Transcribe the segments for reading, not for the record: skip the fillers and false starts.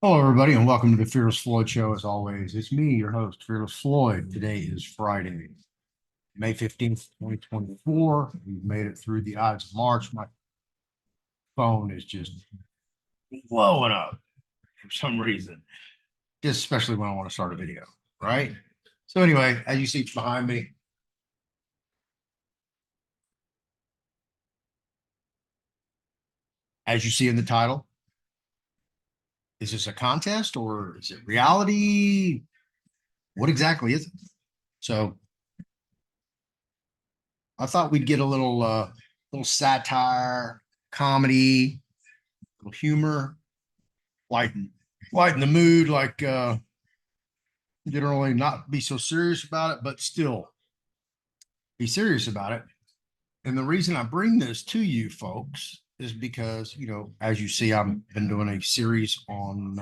Hello, everybody, and welcome to the Fearless Floyd Show. As always, it's me, your host, Fearless Floyd. Today is Friday, May 15th, 2024. We've made it through the Ides of March. My phone is just blowing up for some reason, just especially when I want to start a video, right? So, anyway, as you see behind me, as you see in the title, is this a contest or is it reality? What exactly is it? So, I thought we'd get a little satire, comedy, little humor, lighten lighten the mood, like generally not be so serious about it, but still be serious about it. And the reason I bring this to you folks is because, as you see, I've been doing a series on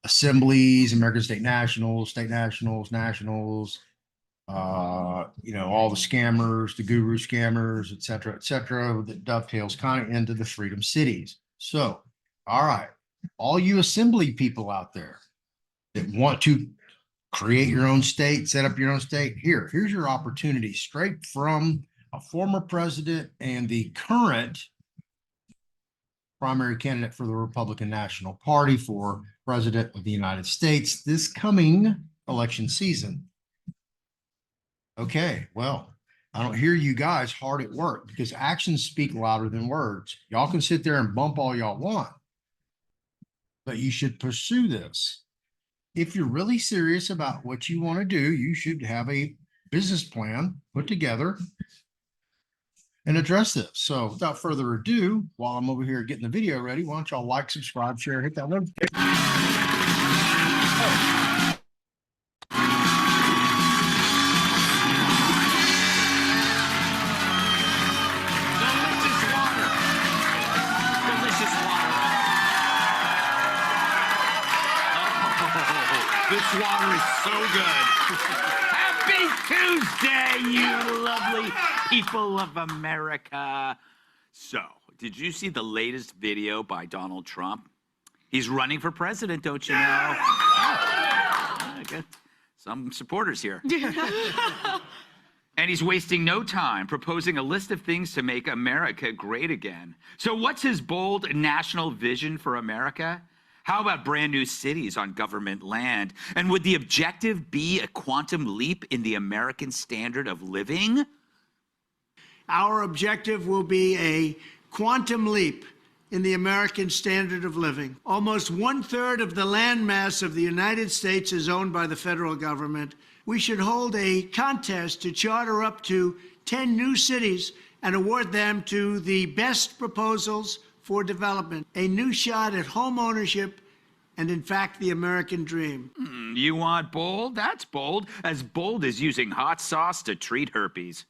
assemblies, American state nationals, nationals, all the scammers, the guru scammers, et cetera, that dovetails kind of into the freedom cities. So, all right, all you assembly people out there that want to create your own state, set up your own state, here's your opportunity straight from a former president and the current primary candidate for the Republican National Party for president of the United States this coming election season. Okay, well, I don't hear you guys hard at work because actions speak louder than words. Y'all can sit there and bump all y'all want, but you should pursue this. If you're really serious about what you want to do, you should have a business plan put together and address this. So without further ado, while I'm over here getting the video ready, why don't y'all like, subscribe, share, hit that notification. Oh. This water is so good. Happy Tuesday, you lovely people of America. So, did you see the latest video by Donald Trump? He's running for president, don't you know? I got some supporters here. And he's wasting no time proposing a list of things to make America great again. So what's his bold national vision for America? How about brand new cities on government land? And would the objective be a quantum leap in the American standard of living? Our objective will be a quantum leap in the American standard of living. Almost 1/3 of the landmass of the United States is owned by the federal government. We should hold a contest to charter up to 10 new cities and award them to the best proposals for development, a new shot at home ownership, and in fact, the American dream. You want bold? That's bold. As bold as using hot sauce to treat herpes.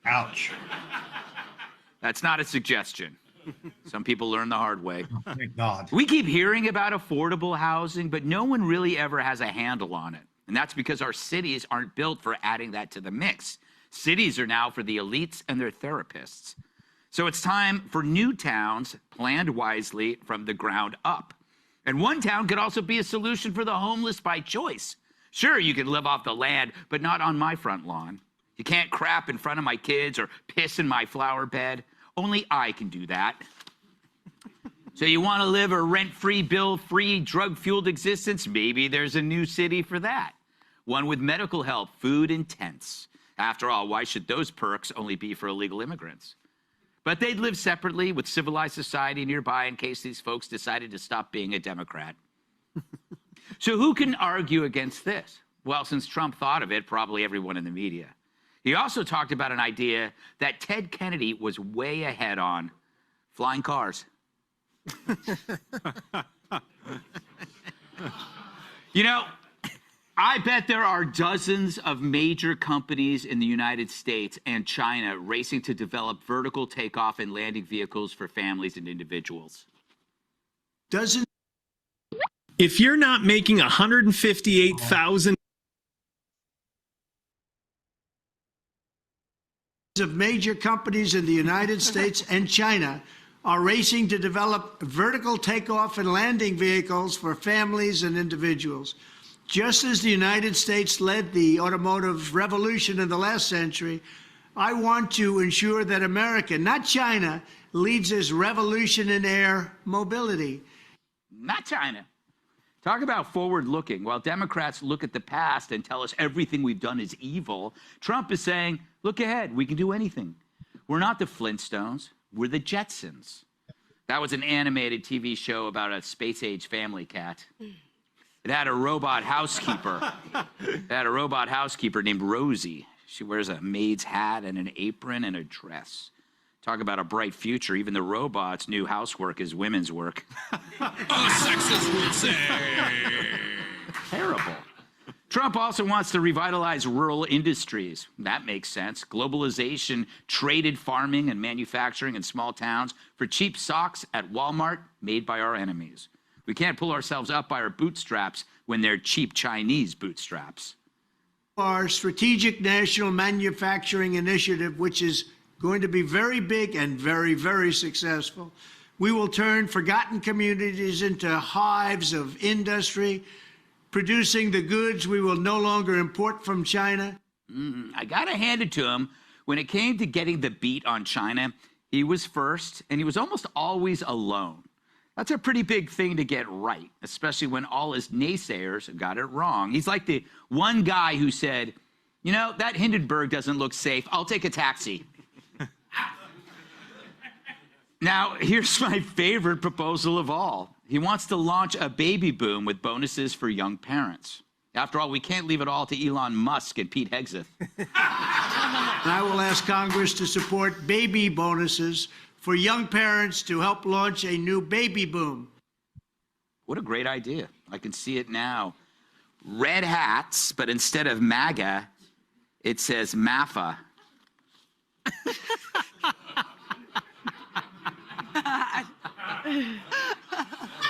Ouch. That's not a suggestion. Some people learn the hard way. Oh, thank God. We keep hearing about affordable housing, but no one really ever has a handle on it. And that's because our cities aren't built for adding that to the mix. Cities are now for the elites and their therapists. So it's time for new towns planned wisely from the ground up. And one town could also be a solution for the homeless by choice. Sure, you can live off the land, but not on my front lawn. You can't crap in front of my kids or piss in my flower bed. Only I can do that. So you want to live a rent-free, bill-free, drug-fueled existence? Maybe there's a new city for that. One with medical help, food, and tents. After all, why should those perks only be for illegal immigrants? But they'd live separately with civilized society nearby in case these folks decided to stop being a Democrat. So who can argue against this? Well, since Trump thought of it, probably everyone in the media. He also talked about an idea that Ted Kennedy was way ahead on: flying cars. You know, I bet there are dozens of major companies in the United States and China racing to develop vertical takeoff and landing vehicles for families and individuals. If you're not making 158,000 of major companies in the United States and China are racing to develop vertical takeoff and landing vehicles for families and individuals. Just as the United States led the automotive revolution in the last century, I want to ensure that America, not China, leads this revolution in air mobility. Not China. Talk about forward-looking. While Democrats look at the past and tell us everything we've done is evil, Trump is saying, look ahead, we can do anything. We're not the Flintstones, we're the Jetsons. That was an animated TV show about a space-age family cat. It had a robot housekeeper. Named Rosie. She wears a maid's hat and an apron and a dress. Talk about a bright future. Even the robots knew housework is women's work. Sexist would say. Terrible. Trump also wants to revitalize rural industries. That makes sense. Globalization traded farming and manufacturing in small towns for cheap socks at Walmart made by our enemies. We can't pull ourselves up by our bootstraps when they're cheap Chinese bootstraps. Our strategic national manufacturing initiative, which is going to be very big and very, very successful. We will turn forgotten communities into hives of industry, producing the goods we will no longer import from China. I gotta hand it to him. When it came to getting the beat on China, he was first, and he was almost always alone. That's a pretty big thing to get right, especially when all his naysayers got it wrong. He's like the one guy who said, you know, that Hindenburg doesn't look safe. I'll take a taxi. Now, here's my favorite proposal of all. He wants to launch a baby boom with bonuses for young parents. After all, we can't leave it all to Elon Musk and Pete Hegseth. And I will ask Congress to support baby bonuses for young parents to help launch a new baby boom. What a great idea. I can see it now. Red hats, but instead of MAGA, it says MAFA.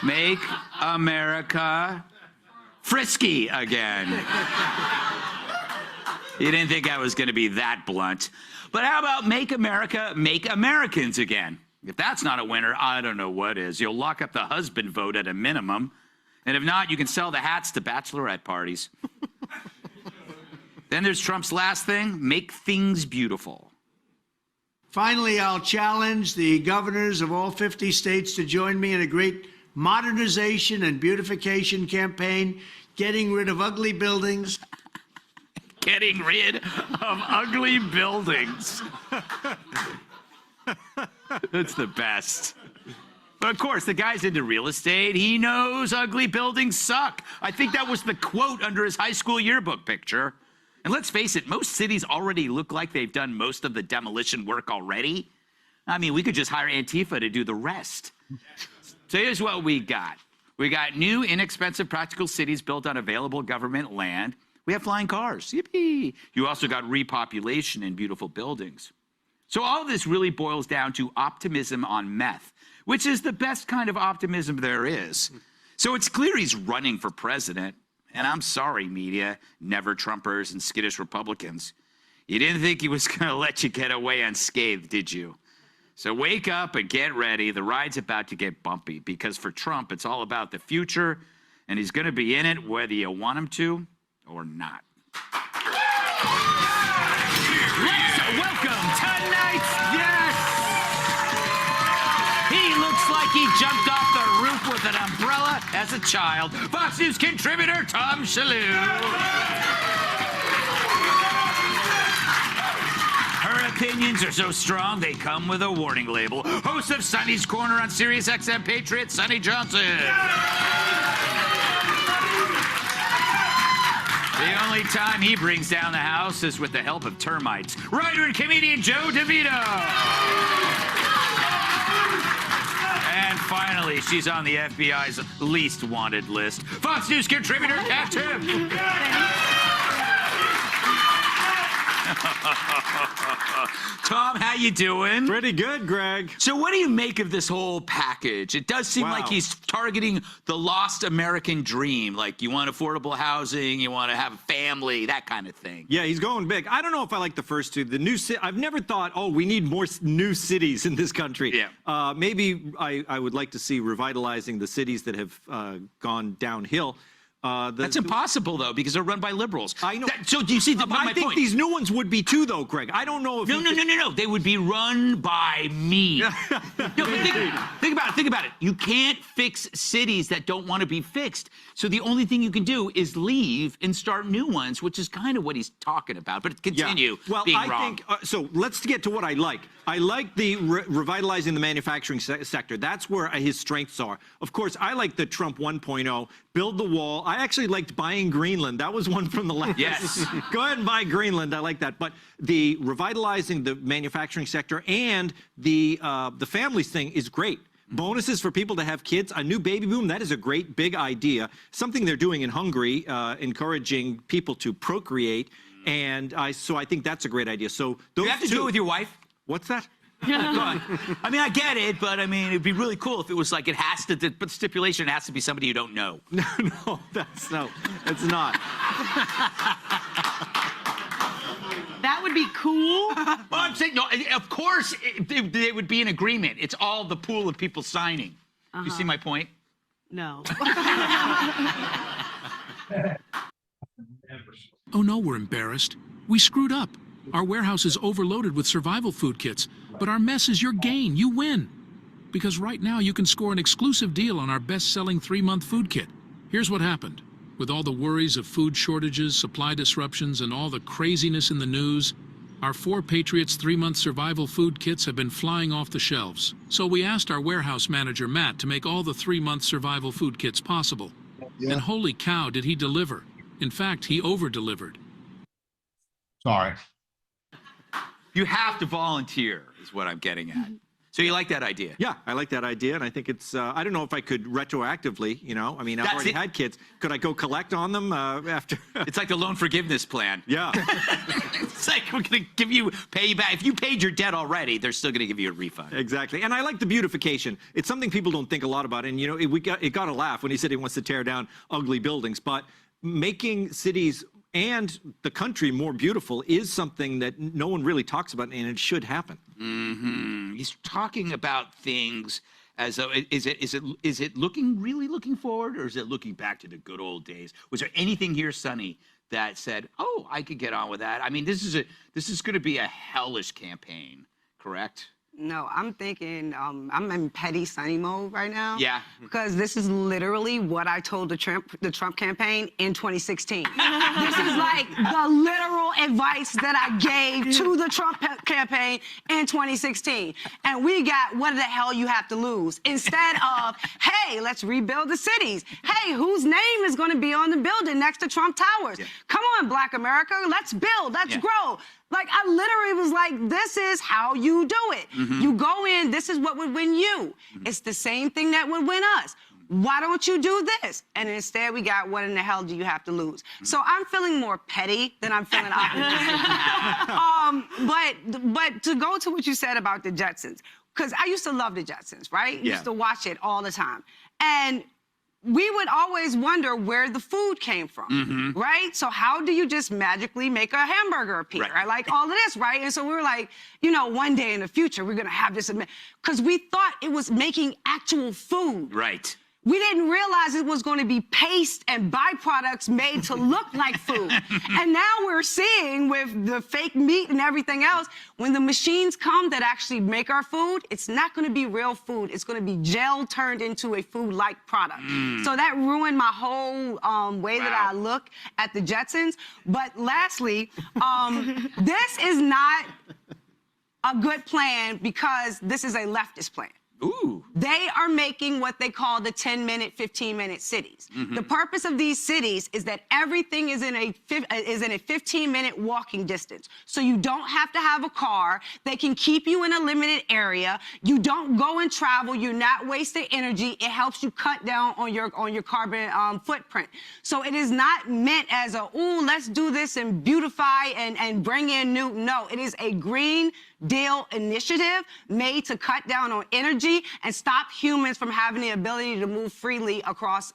Make America frisky again. You didn't think I was going to be that blunt. But how about make America make Americans again? If that's not a winner, I don't know what is. You'll lock up the husband vote at a minimum. And if not, you can sell the hats to bachelorette parties. Then there's Trump's last thing, make things beautiful. Finally, I'll challenge the governors of all 50 states to join me in a great modernization and beautification campaign, getting rid of ugly buildings. Getting rid of ugly buildings. That's the best. But of course, the guy's into real estate. He knows ugly buildings suck. I think that was the quote under his high school yearbook picture. And let's face it, most cities already look like they've done most of the demolition work already. I mean, we could just hire Antifa to do the rest. So here's what we got. We got new, inexpensive, practical cities built on available government land. We have flying cars. Yippee! You also got repopulation and beautiful buildings. So all of this really boils down to optimism on meth, which is the best kind of optimism there is. So it's clear he's running for president. And I'm sorry, media, never Trumpers and skittish Republicans. You didn't think he was going to let you get away unscathed, did you? So wake up and get ready. The ride's about to get bumpy because for Trump, it's all about the future, and he's going to be in it whether you want him to or not. Let's welcome tonight's guest. He looks like he jumped off the roof with an umbrella as a child. Fox News contributor Tom Shalhoub. Her opinions are so strong they come with a warning label. Host of Sonny's Corner on Sirius XM Patriot, Sonny Johnson. The only time he brings down the house is with the help of termites. Writer and comedian Joe DeVito. And finally, she's on the FBI's least wanted list. Fox News contributor Kat Timm. Tom, how you doing? Pretty good, Greg. So what do you make of this whole package? It does seem like he's targeting the lost American dream. Like you want affordable housing, you want to have a family, that kind of thing. Yeah, he's going big. I don't know if I like the first two. The new I've never thought, oh, we need more new cities in this country. Yeah. Maybe I would like to see revitalizing the cities that have gone downhill. That's impossible, though, because they're run by liberals. I know. So do you see But I think these new ones would be too, though, Greg. I don't know if No. They would be run by me. No, but think about it. Think about it. You can't fix cities that don't want to be fixed. So the only thing you can do is leave and start new ones, which is kind of what he's talking about. But continue being wrong. I think, so let's get to what I like. I like the revitalizing the manufacturing sector. That's where his strengths are. Of course, I like the Trump 1.0, build the wall. I actually liked buying Greenland. That was one from the left. Yes. Go ahead and buy Greenland. I like that. But the revitalizing the manufacturing sector and the families thing is great. Bonuses for people to have kids, a new baby boom, that is a great big idea. Something they're doing in Hungary, encouraging people to procreate. And so I think that's a great idea. So those You have to do it with your wife? What's that? I mean, I get it, but I mean, it'd be really cool if it was like it has to, but the stipulation has to be somebody you don't know. No, it's not. That would be cool. Well, I'm saying, no, of course they would be in agreement. It's all the pool of people signing. You see my point? No. Oh no, we're embarrassed. We screwed up. Our warehouse is overloaded with survival food kits, but our mess is your gain. You win. Because right now you can score an exclusive deal on our best-selling 3-month food kit. Here's what happened. With all the worries of food shortages, supply disruptions, and all the craziness in the news, our 4 Patriots 3-month survival food kits have been flying off the shelves. So we asked our warehouse manager, Matt, to make all the 3-month survival food kits possible. And holy cow, did he deliver. In fact, he over-delivered. Sorry. You have to volunteer, is what I'm getting at. So you like that idea? Yeah, I like that idea, and I think it's, I don't know if I could retroactively, I mean, I've already had kids. Could I go collect on them after? It's like the loan forgiveness plan. Yeah. It's like we're going to pay you back. If you paid your debt already, they're still going to give you a refund. Exactly, and I like the beautification. It's something people don't think a lot about, and it got a laugh when he said he wants to tear down ugly buildings, but making cities and the country more beautiful is something that no one really talks about, and it should happen. He's talking about things as though is it really looking forward, or is it looking back to the good old days? Was there anything here, Sonny, that said, "Oh, I could get on with that"? I mean, this is going to be a hellish campaign, correct? No, I'm thinking I'm in petty Sunny mode right now. Yeah. Because this is literally what I told the Trump campaign in 2016. This is like the literal advice that I gave to the Trump campaign in 2016. And we got, what the hell you have to lose? Instead of, hey, let's rebuild the cities. Hey, whose name is going to be on the building next to Trump Towers? Yeah. Come on, Black America, let's build, let's grow. Like, I literally was like, this is how you do it. You go in, this is what would win you. It's the same thing that would win us. Why don't you do this? And instead we got, what in the hell do you have to lose? So I'm feeling more petty than I'm feeling optimistic. But to go to what you said about the Jetsons, because I used to love the Jetsons, right? Yeah. Used to watch it all the time. And we would always wonder where the food came from, right? So how do you just magically make a hamburger appear? Right. I like all of this, right? And so we were like, one day in the future, we're gonna have this, because we thought it was making actual food. Right. We didn't realize it was going to be paste and byproducts made to look like food. And now we're seeing with the fake meat and everything else, when the machines come that actually make our food, it's not going to be real food. It's going to be gel turned into a food-like product. So that ruined my whole way that I look at the Jetsons. But lastly, this is not a good plan because this is a leftist plan. Ooh. They are making what they call the 10-minute, 15-minute cities. The purpose of these cities is that everything is in a 15-minute walking distance. So you don't have to have a car. They can keep you in a limited area. You don't go and travel. You're not wasting energy. It helps you cut down on your carbon footprint. So it is not meant as a, ooh, let's do this and beautify and bring in new. No, it is a Green Deal initiative made to cut down on energy and stop humans from having the ability to move freely across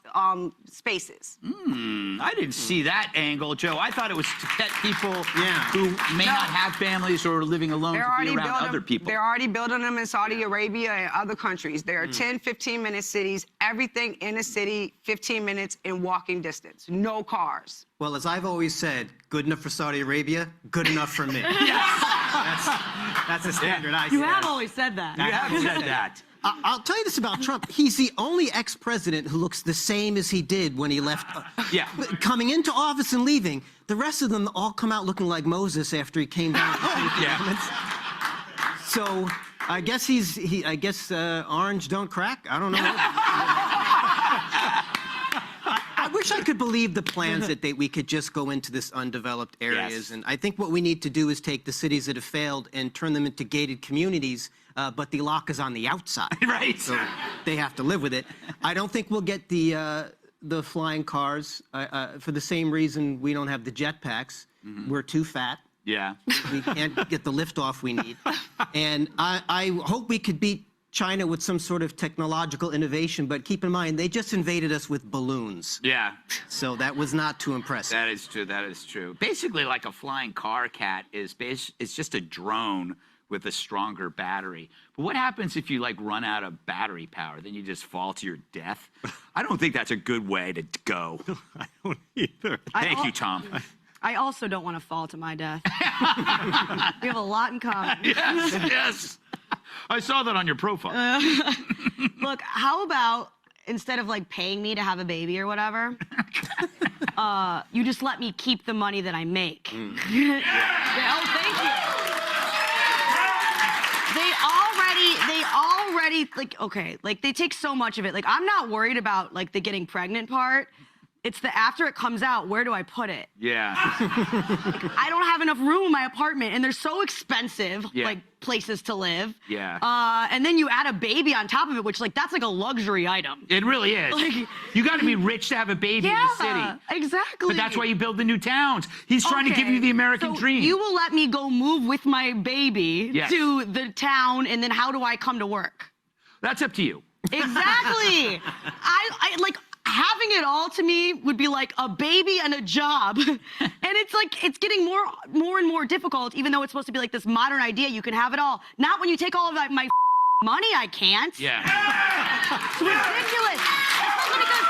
spaces. I didn't see that angle, Joe. I thought it was to get people who may not have families or are living alone to be around other people. They're already building them in Saudi Arabia and other countries. There are 10, 15-minute cities, everything in a city, 15 minutes in walking distance, no cars. Well, as I've always said, good enough for Saudi Arabia, good enough for me. That's a standard I You set. have always said that. You have said that. I'll tell you this about Trump. He's the only ex-president who looks the same as he did when he left. Yeah. Coming into office and leaving, the rest of them all come out looking like Moses after he came down. So I guess I guess orange don't crack. I don't know. I wish I could believe the plans that we could just go into this undeveloped areas. Yes. And I think what we need to do is take the cities that have failed and turn them into gated communities, but the lock is on the outside. Right. So they have to live with it. I don't think we'll get the flying cars for the same reason we don't have the jetpacks. We're too fat. Yeah. We can't get the liftoff we need. And I hope we could beat China with some sort of technological innovation, but keep in mind, they just invaded us with balloons. Yeah. So that was not too impressive. That is true. That is true. Basically, like a flying car cat it's just a drone with a stronger battery. But what happens if you like run out of battery power? Then you just fall to your death? I don't think that's a good way to go. I don't either. Thank you, Tom. I also don't want to fall to my death. We have a lot in common. Yes, yes. I saw that on your profile. Look, how about instead of like paying me to have a baby or whatever, you just let me keep the money that I make. Yeah, oh, thank you. They already like, okay, like they take so much of it. Like I'm not worried about like the getting pregnant part. It's the after it comes out, where do I put it? Yeah. I don't have enough room in my apartment, and they're so expensive, like places to live. Yeah. And then you add a baby on top of it, which like that's like a luxury item. It really is. Like, you got to be rich to have a baby in the city. Exactly. But that's why you build the new towns. He's trying to give you the American dream. You will let me go move with my baby Yes. to the town, and then how do I come to work? That's up to you. Exactly. I like having it all to me would be like a baby and a job. And it's like, it's getting more and more difficult, even though it's supposed to be like this modern idea. You can have it all. Not when you take all of my money, I can't. Yeah. It's ridiculous. Especially because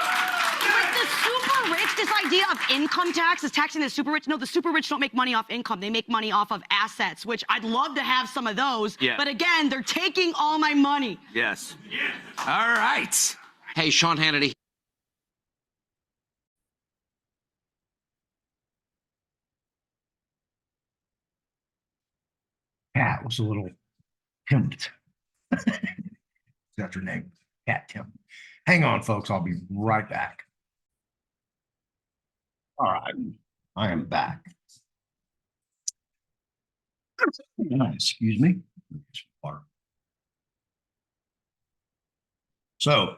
with the super rich, this idea of income tax is taxing the super rich. No, the super rich don't make money off income. They make money off of assets, which I'd love to have some of those. Yeah. But again, they're taking all my money. Yes. All right. Hey, Sean Hannity. Cat was a little pimped. That's her name, Cat Tim. Hang on, folks. I'll be right back. All right, I am back. Excuse me. Water. So,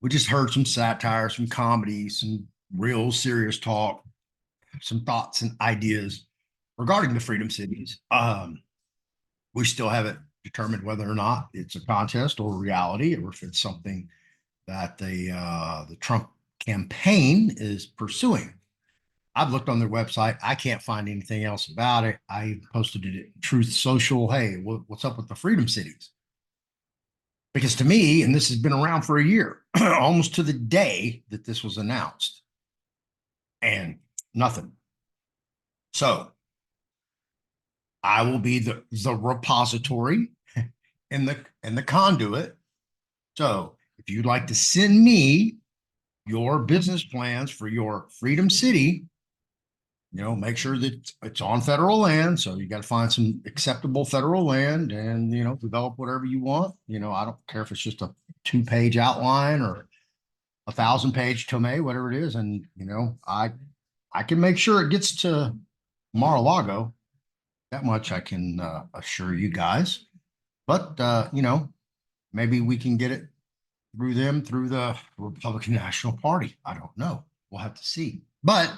we just heard some satire, some comedy, some real serious talk, some thoughts and ideas regarding the Freedom Cities. We still haven't determined whether or not it's a contest or reality, or if it's something that the Trump campaign is pursuing. I've looked on their website. I can't find anything else about it. I posted it in Truth Social. Hey, what's up with the Freedom Cities? Because to me, and this has been around for a year, almost to the day that this was announced, and nothing. So I will be the repository and the conduit. So if you'd like to send me your business plans for your Freedom City, you know, make sure that it's on federal land. So you got to find some acceptable federal land and, you know, develop whatever you want. You know, I don't care if it's just a 2-page outline or a 1,000-page tome, whatever it is. And, you know, I can make sure it gets to Mar-a-Lago. That much I can assure you guys. But, you know, maybe we can get it through them, through the Republican National Party. I don't know. We'll have to see. But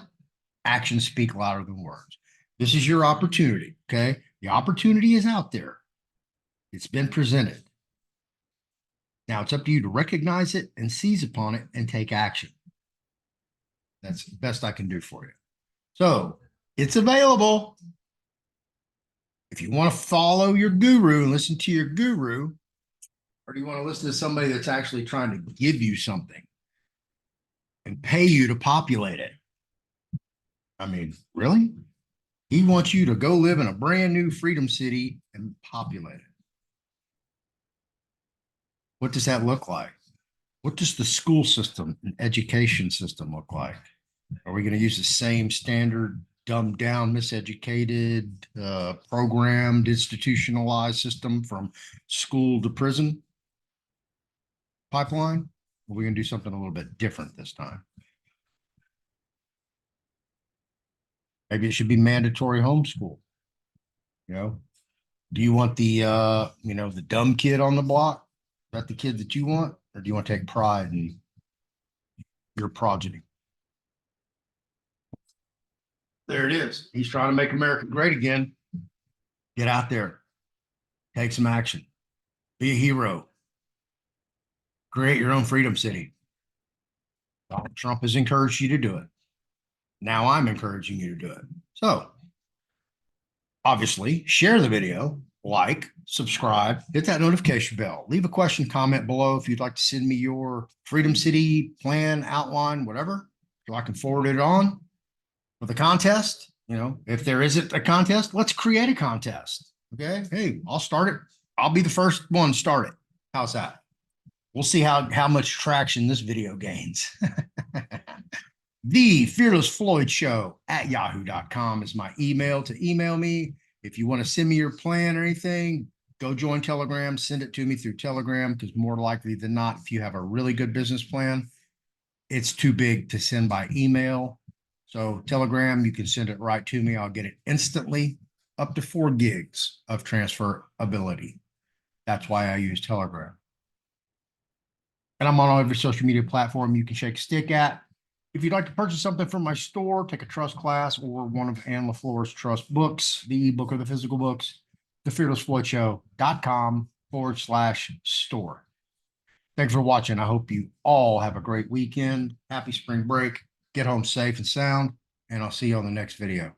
actions speak louder than words. This is your opportunity, okay? The opportunity is out there. It's been presented. Now it's up to you to recognize it and seize upon it and take action. That's the best I can do for you. So it's available. If you want to follow your guru and listen to your guru, or do you want to listen to somebody that's actually trying to give you something and pay you to populate it? I mean, really? He wants you to go live in a brand new freedom city and populate it. What does that look like? What does the school system and education system look like? Are we going to use the same standard, dumbed down, miseducated, programmed, institutionalized system from school to prison pipeline? Or are we going to do something a little bit different this time? Maybe it should be mandatory homeschool. You know, do you want the, you know, the dumb kid on the block? Is that the kid that you want? Or do you want to take pride in your progeny? There it is. He's trying to make America great again. Get out there. Take some action. Be a hero. Create your own freedom city. Donald Trump has encouraged you to do it. Now I'm encouraging you to do it. So obviously share the video, like, subscribe, hit that notification bell, leave a question, comment below if you'd like to send me your Freedom City plan, outline, whatever, so I can forward it on for the contest. You know, if there isn't a contest, let's create a contest. Okay. Hey, I'll start it. I'll be the first one to start it. How's that? We'll see how much traction this video gains. The Fearless Floyd Show at yahoo.com is my email to email me. If you want to send me your plan or anything, go join Telegram, send it to me through Telegram, because more likely than not, if you have a really good business plan, it's too big to send by email. So Telegram, you can send it right to me. I'll get it instantly, up to 4 gigs of transferability. That's why I use Telegram. And I'm on every social media platform you can shake a stick at. If you'd like to purchase something from my store, take a trust class or one of Ann LeFlore's trust books, the ebook or the physical books, thefearlessfloydshow.com/store. Thanks for watching. I hope you all have a great weekend. Happy spring break. Get home safe and sound, and I'll see you on the next video.